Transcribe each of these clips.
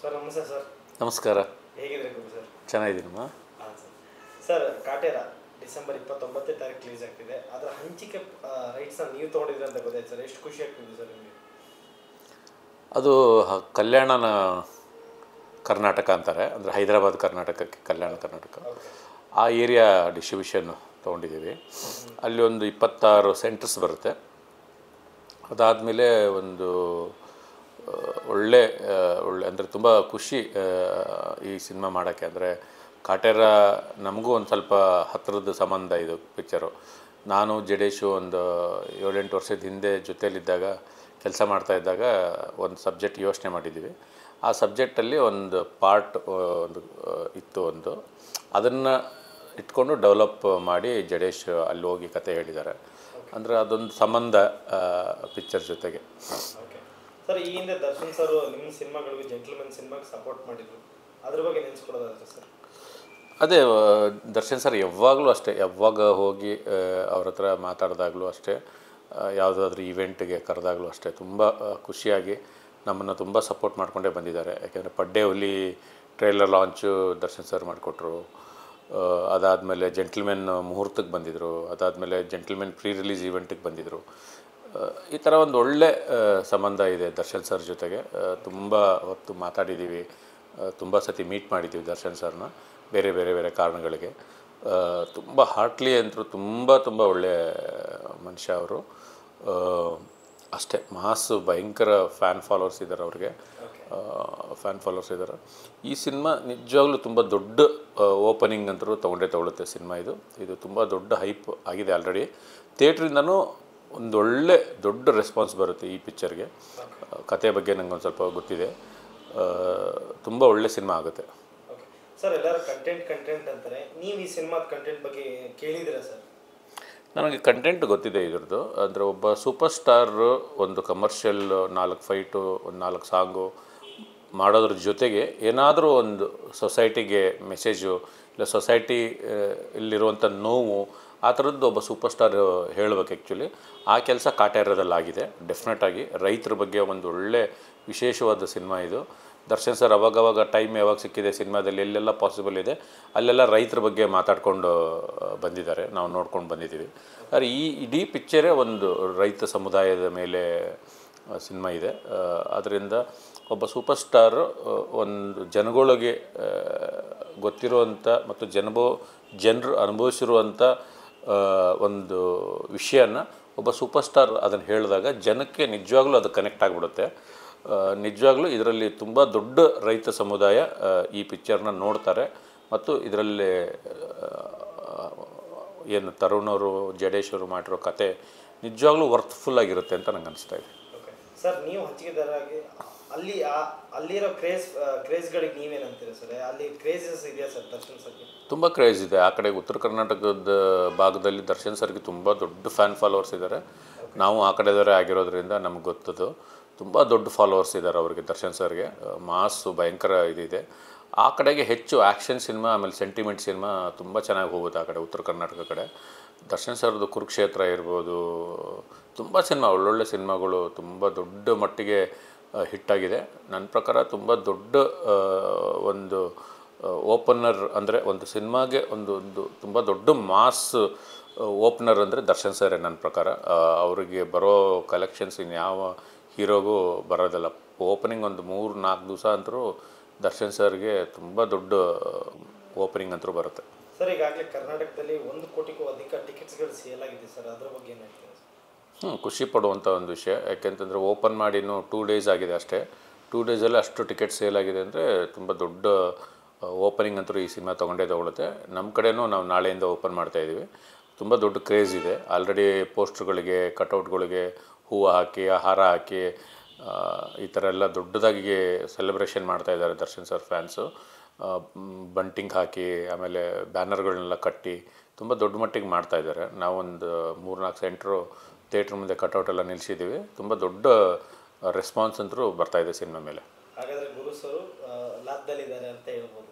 Sir ನಮಸ್ತೆ sir. ನಮಸ್ಕಾರ. ಹೇಗಿದ್ದೀರಿ ಗುರು ಸರ್? ಚೆನ್ನಾಗಿದ್ದೀನಮ್ಮ. ಹಾಂ ಸರ್. ಸರ್ ಕಾಟೇರ ಡಿಸೆಂಬರ್ 29ನೇ ತಾರೀಕು ರಿಲೀಸ್ ಆಗ್ತಿದೆ. ಅದರ ಹಂಚಿಕೆ ರೈಟ್ಸ್ನ ನೀವು ತೊಗೊಂಡಿದ್ದೀರಿ ಅಂತ ಗೊತ್ತಾಯ್ತು ಸರ್. ಎಷ್ಟು ಖುಷಿ ಆಗ್ತಿದೆ ಸರ್ ನಿಮಗೆ? ಅದು ಕಲ್ಯಾಣನ ಕರ್ನಾಟಕ ಅಂತಾರೆ, ಅಂದರೆ ಹೈದರಾಬಾದ್ ಕರ್ನಾಟಕಕ್ಕೆ ಕಲ್ಯಾಣ ಕರ್ನಾಟಕ. ಆ ಏರಿಯಾ ಡಿಸ್ಟ್ರಿಬ್ಯೂಷನ್ ತೊಗೊಂಡಿದ್ದೀವಿ. ಅಲ್ಲಿ ಒಂದು 26 ಸೆಂಟರ್ಸ್ ಬರುತ್ತೆ. ಅದಾದಮೇಲೆ ಒಂದು ಒಳ್ಳೆ ಅಂದರೆ ತುಂಬ ಖುಷಿ ಈ ಸಿನಿಮಾ ಮಾಡೋಕ್ಕೆ. ಅಂದರೆ ಕಾಟೇರ ನಮಗೂ ಒಂದು ಸ್ವಲ್ಪ ಹತ್ತಿರದ ಸಂಬಂಧ ಇದು ಪಿಕ್ಚರು. ನಾನು ಜಡೇಶು ಒಂದು 7-8 ವರ್ಷದ ಹಿಂದೆ ಜೊತೆಯಲ್ಲಿದ್ದಾಗ ಕೆಲಸ ಮಾಡ್ತಾಯಿದ್ದಾಗ ಒಂದು ಸಬ್ಜೆಕ್ಟ್ ಯೋಚನೆ ಮಾಡಿದ್ದೀವಿ. ಆ ಸಬ್ಜೆಕ್ಟಲ್ಲಿ ಒಂದು ಪಾರ್ಟ್ ಒಂದು ಇತ್ತು, ಅದನ್ನು ಇಟ್ಕೊಂಡು ಡೆವಲಪ್ ಮಾಡಿ ಜಡೇಶ್ ಅಲ್ಲಿ ಹೋಗಿ ಕತೆ ಹೇಳಿದ್ದಾರೆ. ಅಂದರೆ ಅದೊಂದು ಸಂಬಂಧ ಪಿಕ್ಚರ್ ಜೊತೆಗೆ. ಓಕೆ ಸರ್, ಈ ಹಿಂದೆ ದರ್ಶನ್ ಸರ್ ನಿಮ್ಮ ಸಿನಿಮಾಗಳಿಗೆ ಜೆಂಟಲ್ಮನ್ ಸಿನಿಮಾಗೆ ಸಪೋರ್ಟ್ ಮಾಡಿದ್ರು, ಅದ್ರ ಬಗ್ಗೆ ನೆನೆಸ್ಕೊಳ್ಳೋದಾದ್ರೆ ಸರ್? ಅದೇ ದರ್ಶನ್ ಸರ್ ಯಾವಾಗಲೂ ಅಷ್ಟೇ, ಯಾವಾಗ ಹೋಗಿ ಅವ್ರ ಹತ್ರ ಮಾತಾಡಿದಾಗಲೂ ಅಷ್ಟೇ, ಯಾವುದಾದ್ರೂ ಈವೆಂಟ್ಗೆ ಕರೆದಾಗಲೂ ಅಷ್ಟೇ ತುಂಬ ಖುಷಿಯಾಗಿ ನಮ್ಮನ್ನು ತುಂಬ ಸಪೋರ್ಟ್ ಮಾಡಿಕೊಂಡೇ ಬಂದಿದ್ದಾರೆ. ಯಾಕೆಂದರೆ ಪಡ್ಡೆ ಹುಲಿ ಟ್ರೈಲರ್ ಲಾಂಚು ದರ್ಶನ್ ಸರ್ ಮಾಡಿಕೊಟ್ರು. ಅದಾದಮೇಲೆ ಜೆಂಟಲ್ಮೆನ್ ಮುಹೂರ್ತಕ್ಕೆ ಬಂದಿದ್ದರು. ಅದಾದಮೇಲೆ ಜೆಂಟಲ್ಮೆನ್ ಪ್ರೀ ರಿಲೀಸ್ ಈವೆಂಟಿಗೆ ಬಂದಿದ್ದರು. ಈ ಥರ ಒಂದು ಒಳ್ಳೆ ಸಂಬಂಧ ಇದೆ ದರ್ಶನ್ ಸರ್ ಜೊತೆಗೆ. ತುಂಬ ಹೊತ್ತು ಮಾತಾಡಿದ್ದೀವಿ, ತುಂಬ ಸತಿ ಮೀಟ್ ಮಾಡಿದ್ದೀವಿ ದರ್ಶನ್ ಸರ್ನ ಬೇರೆ ಬೇರೆ ಬೇರೆ ಕಾರಣಗಳಿಗೆ. ತುಂಬ ಹಾರ್ಟ್ಲಿ ಅಂತರೂ ತುಂಬ ಒಳ್ಳೆಯ ಮನುಷ್ಯ ಅವರು. ಅಷ್ಟೇ ಮಾಸು ಭಯಂಕರ ಫ್ಯಾನ್ ಫಾಲೋವರ್ಸ್ ಇದ್ದಾರೆ ಅವ್ರಿಗೆ, ಈ ಸಿನಿಮಾ ನಿಜವಾಗ್ಲೂ ತುಂಬ ದೊಡ್ಡ ಓಪನಿಂಗ್ ಅಂತರೂ ತೊಗೊಳುತ್ತೆ ಸಿನಿಮಾ. ಇದು ತುಂಬ ದೊಡ್ಡ ಹೈಪ್ ಆಗಿದೆ ಆಲ್ರೆಡಿ. ಥಿಯೇಟ್ರಿಂದನೂ ಒಂದೊಳ್ಳೆ ದೊಡ್ಡ ರೆಸ್ಪಾನ್ಸ್ ಬರುತ್ತೆ ಈ ಪಿಕ್ಚರ್ಗೆ. ಕತೆ ಬಗ್ಗೆ ನಂಗೆ ಒಂದು ಸ್ವಲ್ಪ ಗೊತ್ತಿದೆ. ತುಂಬ ಒಳ್ಳೆ ಸಿನಿಮಾ ಆಗುತ್ತೆ ಸರ್. ಎಲ್ಲರೂ ಕಂಟೆಂಟ್ ಅಂತಾರೆ, ನೀವು ಈ ಸಿನಿಮಾದ ಕಂಟೆಂಟ್ ಬಗ್ಗೆ ಕೇಳಿದ್ದೀರಾ ಸರ್? ನನಗೆ ಕಂಟೆಂಟ್ ಗೊತ್ತಿದೆ ಇದ್ರದ್ದು. ಅಂದರೆ ಒಬ್ಬ ಸೂಪರ್ ಸ್ಟಾರು ಒಂದು ಕಮರ್ಷಿಯಲ್ 4 ಫೈಟು, ಒಂದು 4 ಸಾಂಗು ಮಾಡೋದ್ರ ಜೊತೆಗೆ ಏನಾದರೂ ಒಂದು ಸೊಸೈಟಿಗೆ ಮೆಸೇಜು, ಇಲ್ಲ ಸೊಸೈಟಿ ಇಲ್ಲಿರುವಂಥ ನೋವು, ಆ ಥರದ್ದು ಒಬ್ಬ ಸೂಪರ್ ಸ್ಟಾರ್ ಹೇಳಬೇಕು. ಆ್ಯಕ್ಚುಲಿ ಆ ಕೆಲಸ ಕಾಟೇರದಲ್ಲಾಗಿದೆ ಡೆಫಿನೆಟಾಗಿ. ರೈತರ ಬಗ್ಗೆ ಒಂದು ಒಳ್ಳೆ ವಿಶೇಷವಾದ ಸಿನಿಮಾ ಇದು. ದರ್ಶನ್ ಸರ್ ಅವಾಗವಾಗ ಟೈಮ್ ಯಾವಾಗ ಸಿಕ್ಕಿದೆ ಸಿನಿಮಾದಲ್ಲಿ, ಎಲ್ಲೆಲ್ಲ ಪಾಸಿಬಲ್ ಇದೆ ಅಲ್ಲೆಲ್ಲ ರೈತರ ಬಗ್ಗೆ ಮಾತಾಡ್ಕೊಂಡು ಬಂದಿದ್ದಾರೆ, ನಾವು ನೋಡ್ಕೊಂಡು ಬಂದಿದ್ದೀವಿ. ಆದರೆ ಈ ಇಡೀ ಪಿಕ್ಚರೇ ಒಂದು ರೈತ ಸಮುದಾಯದ ಮೇಲೆ ಸಿನಿಮಾ ಇದೆ. ಅದರಿಂದ ಒಬ್ಬ ಸೂಪರ್ ಸ್ಟಾರು ಒಂದು ಜನಗಳಿಗೆ ಗೊತ್ತಿರುವಂಥ ಮತ್ತು ಜನರು ಅನುಭವಿಸಿರುವಂಥ ಒಂದು ವಿಷಯನ ಒಬ್ಬ ಸೂಪರ್ ಸ್ಟಾರ್ ಅದನ್ನು ಹೇಳಿದಾಗ ಜನಕ್ಕೆ ನಿಜವಾಗ್ಲೂ ಅದು ಕನೆಕ್ಟ್ ಆಗಿಬಿಡುತ್ತೆ. ನಿಜವಾಗ್ಲೂ ಇದರಲ್ಲಿ ತುಂಬ ದೊಡ್ಡ ರೈತ ಸಮುದಾಯ ಈ ಪಿಕ್ಚರ್ನ ನೋಡ್ತಾರೆ. ಮತ್ತು ಇದರಲ್ಲಿ ಏನು ತರುಣವರು ಜಡೇಶ್ವರು ಮಾಡಿರೋ ಕತೆ ನಿಜವಾಗ್ಲೂ ವರ್ತ್ಫುಲ್ ಆಗಿರುತ್ತೆ ಅಂತ ನಂಗೆ ಅನಿಸ್ತಾ ಇದೆ. ಸರ್, ನೀವು ಹಂಚಿಕೆದಾರರಾಗಿ ಅಲ್ಲಿರೋ ಕ್ರೇಜ್ಗಳಿಗೆ ನೀವೇನಂತೀರ ಸರ್? ಅಲ್ಲಿ ಕ್ರೇಜಸ್ ಇದೆಯಾ ಸರ್ ದರ್ಶನ್ ಸರ್ಗೆ? ತುಂಬ ಕ್ರೇಜ್ ಇದೆ. ಆ ಕಡೆ ಉತ್ತರ ಕರ್ನಾಟಕದ ಭಾಗದಲ್ಲಿ ದರ್ಶನ್ ಸರ್ಗೆ ತುಂಬ ದೊಡ್ಡ ಫ್ಯಾನ್ ಫಾಲೋವರ್ಸ್ ಇದ್ದಾರೆ. ನಾವು ಆ ಕಡೆದವರೇ ಆಗಿರೋದ್ರಿಂದ ನಮ್ಗೆ ಗೊತ್ತದು. ತುಂಬ ದೊಡ್ಡ ಫಾಲೋವರ್ಸ್ ಇದ್ದಾರೆ ಅವ್ರಿಗೆ, ದರ್ಶನ್ ಸರ್ಗೆ. ಮಾಸು ಭಯಂಕರ ಇದಿದೆ. ಆ ಕಡೆಗೆ ಹೆಚ್ಚು ಆ್ಯಕ್ಷನ್ ಸಿನಿಮಾ, ಆಮೇಲೆ ಸೆಂಟಿಮೆಂಟ್ ಸಿನಿಮಾ ತುಂಬ ಚೆನ್ನಾಗಿ ಹೋಗುತ್ತೆ ಆ ಕಡೆ ಉತ್ತರ ಕರ್ನಾಟಕ ಕಡೆ. ದರ್ಶನ್ ಸರ್ದು ಕುರುಕ್ಷೇತ್ರ ಇರ್ಬೋದು, ತುಂಬ ಸಿನಿಮಾ, ಒಳ್ಳೊಳ್ಳೆ ಸಿನಿಮಾಗಳು ತುಂಬ ದೊಡ್ಡ ಮಟ್ಟಿಗೆ ಹಿಟ್ಟಾಗಿದೆ. ನನ್ನ ಪ್ರಕಾರ ತುಂಬ ದೊಡ್ಡ ಒಂದು ಓಪನರ್ ಅಂದರೆ ಒಂದು ಸಿನಿಮಾಗೆ ಒಂದು ತುಂಬ ದೊಡ್ಡ ಮಾಸ್ ಓಪನರ್ ಅಂದರೆ ದರ್ಶನ್ ಸರೇ ನನ್ನ ಪ್ರಕಾರ. ಅವರಿಗೆ ಬರೋ ಕಲೆಕ್ಷನ್ಸ್ ಇನ್ಯಾವ ಹೀರೋಗೂ ಬರೋದಿಲ್ಲ. ಓಪನಿಂಗ್ ಒಂದು 3-4 ದಿವಸ ಅಂತರೂ ದರ್ಶನ್ ಸರ್ಗೆ ತುಂಬ ದೊಡ್ಡ ಓಪನಿಂಗ್ ಅಂತರೂ ಬರುತ್ತೆ ಸರ್. ಈಗಾಗಲೇ ಕರ್ನಾಟಕದಲ್ಲಿ 1 ಕೋಟಿಗೂ ಅಧಿಕ ಟಿಕೆಟ್ಸ್ಗಳು ಸೇಲ್ ಆಗಿದೆ ಸರ್, ಅದ್ರ ಬಗ್ಗೆ ಏನು ಹೇಳ್ತೀರಾ? ಖುಷಿ ಪಡುವಂಥ ಒಂದು ವಿಷಯ. ಯಾಕೆಂತಂದರೆ ಓಪನ್ ಮಾಡಿ ಇನ್ನೂ 2 ಡೇಸ್ ಆಗಿದೆ ಅಷ್ಟೇ. 2 ಡೇಸಲ್ಲಿ ಅಷ್ಟು ಟಿಕೆಟ್ ಸೇಲ್ ಆಗಿದೆ ಅಂದರೆ ತುಂಬ ದೊಡ್ಡ ಓಪನಿಂಗ್ ಅಂತೂ ಈ ಸಿನಿಮಾ ತೊಗೊಳುತ್ತೆ. ನಮ್ಮ ಕಡೆನೂ ನಾವು ನಾಳೆಯಿಂದ ಓಪನ್ ಮಾಡ್ತಾಯಿದ್ದೀವಿ. ತುಂಬ ದೊಡ್ಡ ಕ್ರೇಜ್ ಇದೆ. ಆಲ್ರೆಡಿ ಪೋಸ್ಟ್ರುಗಳಿಗೆ, ಕಟೌಟ್ಗಳಿಗೆ ಹೂವು ಹಾಕಿ, ಹಾರ ಹಾಕಿ, ಈ ಥರ ಎಲ್ಲ ದೊಡ್ಡದಾಗಿ ಸೆಲೆಬ್ರೇಷನ್ ಮಾಡ್ತಾಯಿದ್ದಾರೆ ದರ್ಶನ್ ಸರ್ ಫ್ಯಾನ್ಸು. ಬಂಟಿಂಗ್ ಹಾಕಿ, ಆಮೇಲೆ ಬ್ಯಾನರ್ಗಳನ್ನೆಲ್ಲ ಕಟ್ಟಿ ತುಂಬ ದೊಡ್ಡ ಮಟ್ಟಿಗೆ ಮಾಡ್ತಾಯಿದ್ದಾರೆ. ನಾವೊಂದು 3-4 ಸೆಂಟ್ರು ಥಿಯೇಟ್ರ್ ಮುಂದೆ ಕಟೌಟೆಲ್ಲ ನಿಲ್ಲಿಸಿದ್ದೀವಿ. ತುಂಬ ದೊಡ್ಡ ರೆಸ್ಪಾನ್ಸ್ ಅಂತೂ ಬರ್ತಾಯಿದೆ ಸಿನಿಮಾ ಮೇಲೆ. ಹಾಗಾದರೆ ಗುರು ಸರ್ ಲಾಭದಲ್ಲಿದ್ದಾರೆ ಅಂತ ಹೇಳ್ಬೋದು?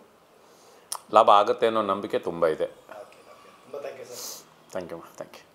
ಲಾಭ ಆಗುತ್ತೆ ಅನ್ನೋ ನಂಬಿಕೆ ತುಂಬ ಇದೆ. ತುಂಬ thank you sir. Thank you.